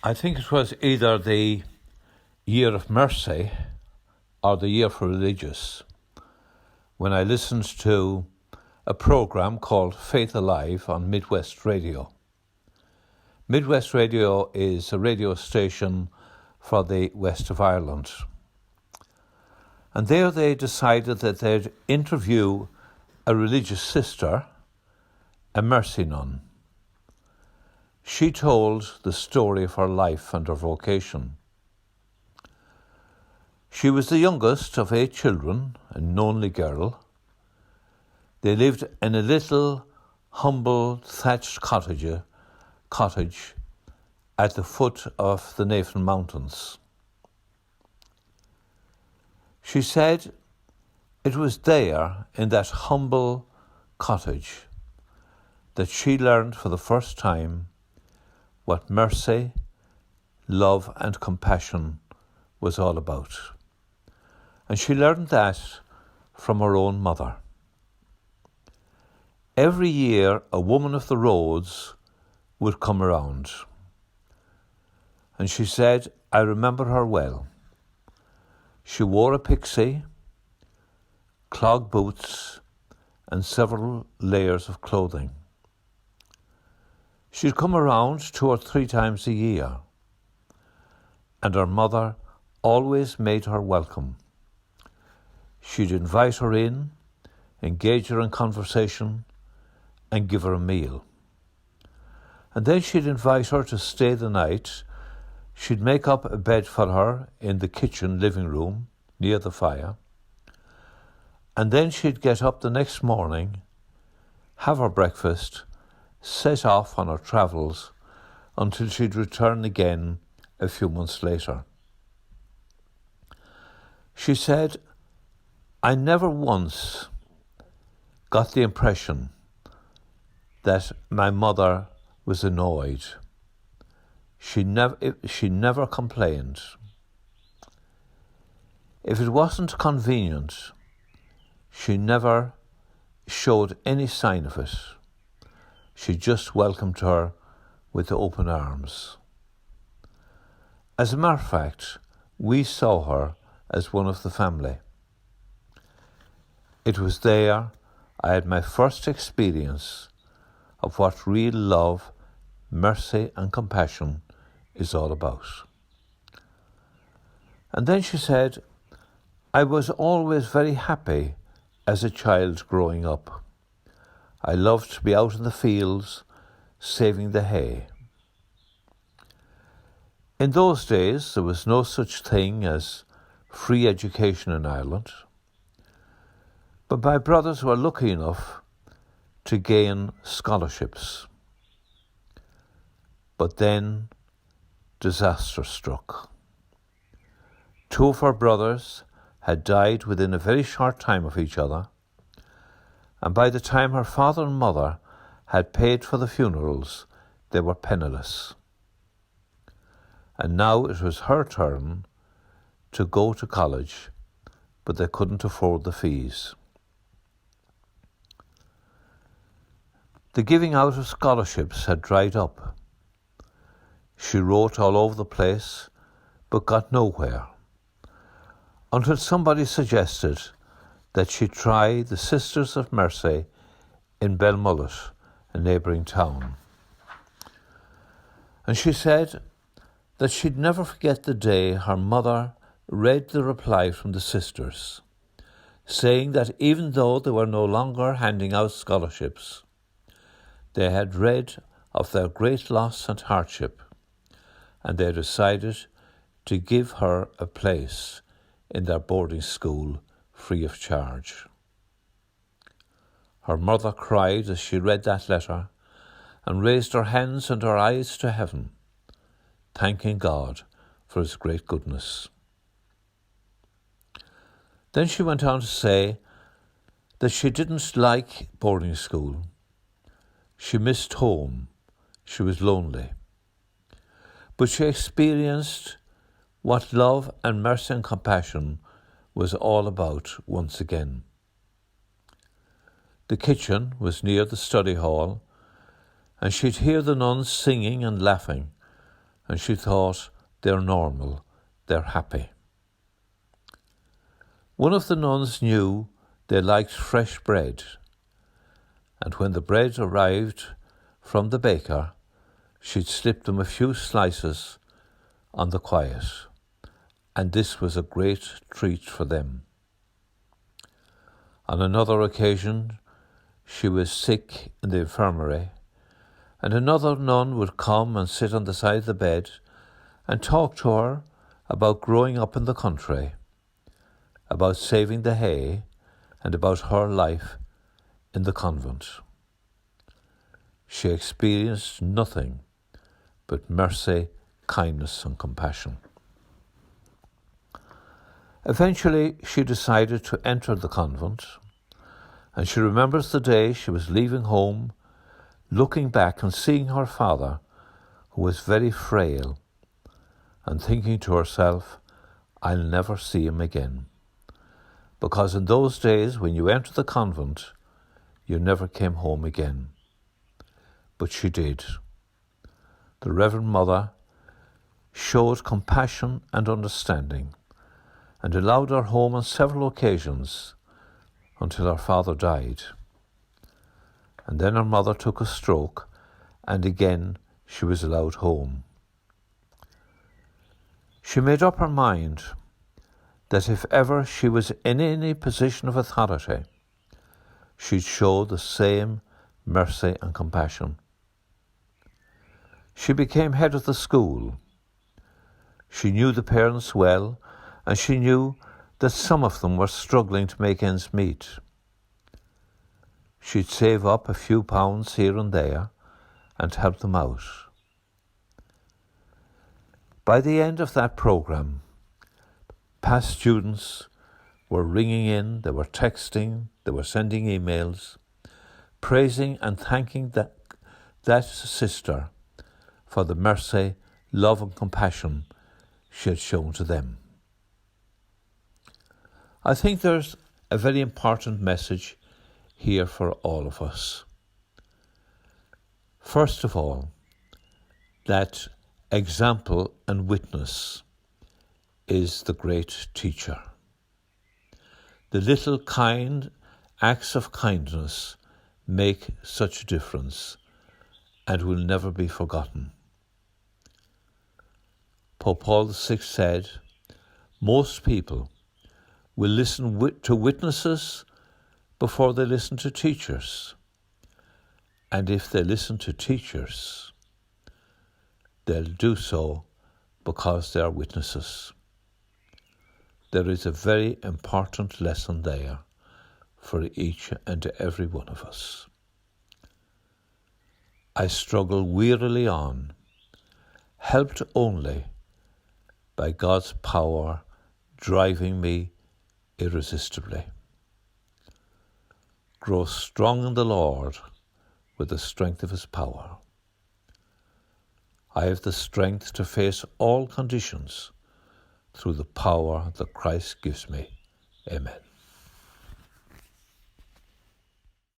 I think it was either the Year of Mercy or the Year for Religious when I listened to a programme called Faith Alive on Midwest Radio. Midwest Radio is a radio station for the west of Ireland. And there they decided that they'd interview a religious sister, a mercy nun. She told the story of her life and her vocation. She was the youngest of 8 children, a lonely girl. They lived in a little, humble, thatched cottage at the foot of the Nathan Mountains. She said it was there, in that humble cottage, that she learned for the first time what mercy, love and compassion was all about. And she learned that from her own mother. Every year a woman of the roads would come around. And she said, I remember her well. She wore a pixie, clog boots and several layers of clothing. She'd come around 2 or 3 times a year, and her mother always made her welcome. She'd invite her in, engage her in conversation, and give her a meal. And then she'd invite her to stay the night. She'd make up a bed for her in the kitchen living room near the fire. And then she'd get up the next morning, have her breakfast, set off on her travels until she'd return again a few months later. She said, I never once got the impression that my mother was annoyed. She never complained. If it wasn't convenient, she never showed any sign of it. She just welcomed her with open arms. As a matter of fact, we saw her as one of the family. It was there I had my first experience of what real love, mercy and compassion is all about. And then she said, I was always very happy as a child growing up. I loved to be out in the fields, saving the hay. In those days, there was no such thing as free education in Ireland. But my brothers were lucky enough to gain scholarships. But then disaster struck. 2 of her brothers had died within a very short time of each other, and by the time her father and mother had paid for the funerals, they were penniless. And now it was her turn to go to college, but they couldn't afford the fees. The giving out of scholarships had dried up. She wrote all over the place, but got nowhere, until somebody suggested that she try the Sisters of Mercy in Belmullet, a neighbouring town. And she said that she'd never forget the day her mother read the reply from the sisters, saying that even though they were no longer handing out scholarships, they had read of their great loss and hardship, and they decided to give her a place in their boarding school free of charge. Her mother cried as she read that letter and raised her hands and her eyes to heaven, thanking God for his great goodness. Then she went on to say that she didn't like boarding school. She missed home. She was lonely. But she experienced what love and mercy and compassion was all about once again. The kitchen was near the study hall, and she'd hear the nuns singing and laughing and she thought, they're normal, they're happy. One of the nuns knew they liked fresh bread, and when the bread arrived from the baker, she'd slip them a few slices on the quiet, and this was a great treat for them. On another occasion, she was sick in the infirmary, and another nun would come and sit on the side of the bed and talk to her about growing up in the country, about saving the hay, and about her life in the convent. She experienced nothing but mercy, kindness, and compassion. Eventually, she decided to enter the convent, and she remembers the day she was leaving home, looking back and seeing her father, who was very frail, and thinking to herself, I'll never see him again. Because in those days, when you entered the convent, you never came home again. But she did. The Reverend Mother showed compassion and understanding, and allowed her home on several occasions until her father died. And then her mother took a stroke, and again she was allowed home. She made up her mind that if ever she was in any position of authority, she'd show the same mercy and compassion. She became head of the school. She knew the parents well, and she knew that some of them were struggling to make ends meet. She'd save up a few pounds here and there and help them out. By the end of that programme, past students were ringing in, they were texting, they were sending emails, praising and thanking that sister for the mercy, love and compassion she had shown to them. I think there's a very important message here for all of us. First of all, that example and witness is the great teacher. The little kind acts of kindness make such a difference and will never be forgotten. Pope Paul VI said, most people will listen to witnesses before they listen to teachers. And if they listen to teachers, they'll do so because they are witnesses. There is a very important lesson there for each and every one of us. I struggle wearily on, helped only by God's power driving me irresistibly. Grow strong in the Lord with the strength of his power. I have the strength to face all conditions through the power that Christ gives me. Amen.